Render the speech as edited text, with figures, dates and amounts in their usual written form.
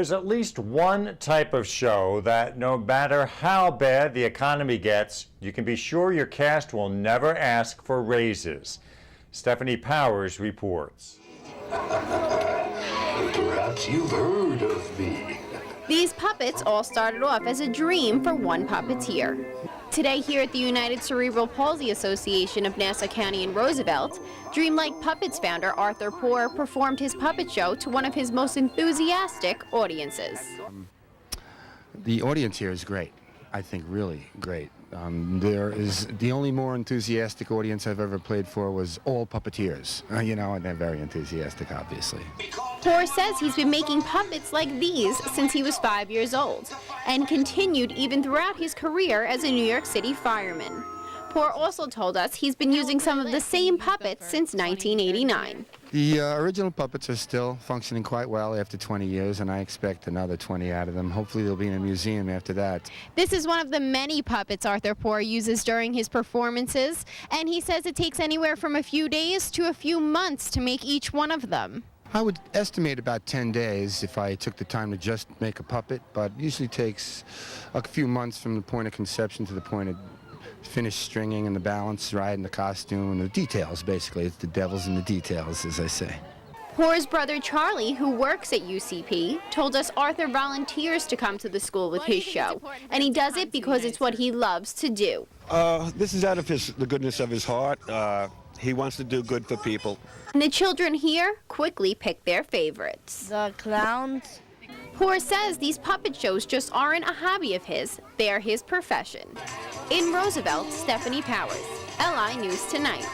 There's at least one type of show that no matter how bad the economy gets, you can be sure your cast will never ask for raises. Stephanie Powers reports. Perhaps you've heard of me. These puppets all started off as a dream for one puppeteer. Today here at the United Cerebral Palsy Association of Nassau County and Roosevelt, Dreamlike Puppets founder Arthur Poor performed his puppet show to one of his most enthusiastic audiences. The audience here is great. I think really great. There is the only more enthusiastic audience I've ever played for was all puppeteers. And they're very enthusiastic, obviously. Poor says he's been making puppets like these since he was 5 years old, and continued even throughout his career as a New York City fireman. Poor also told us he's been using some of the same puppets since 1989. The original puppets are still functioning quite well after 20 years, and I expect another 20 out of them. Hopefully they'll be in a museum after that. This is one of the many puppets Arthur Poor uses during his performances, and he says it takes anywhere from a few days to a few months to make each one of them. I would estimate about 10 days if I took the time to just make a puppet, but it usually takes a few months from the point of conception to the point of finished stringing and the balance, right, and the costume and the details, basically. It's the devil's in the details, as I say. Poor's brother Charlie, who works at UCP, told us Arthur volunteers to come to the school with his show, and he does it because it's what he loves to do. This is out of the goodness of his heart. He wants to do good for people. And the children here quickly pick their favorites. The clowns. Poor says these puppet shows just aren't a hobby of his, they're his profession. In Roosevelt, Stephanie Powers, LI News Tonight.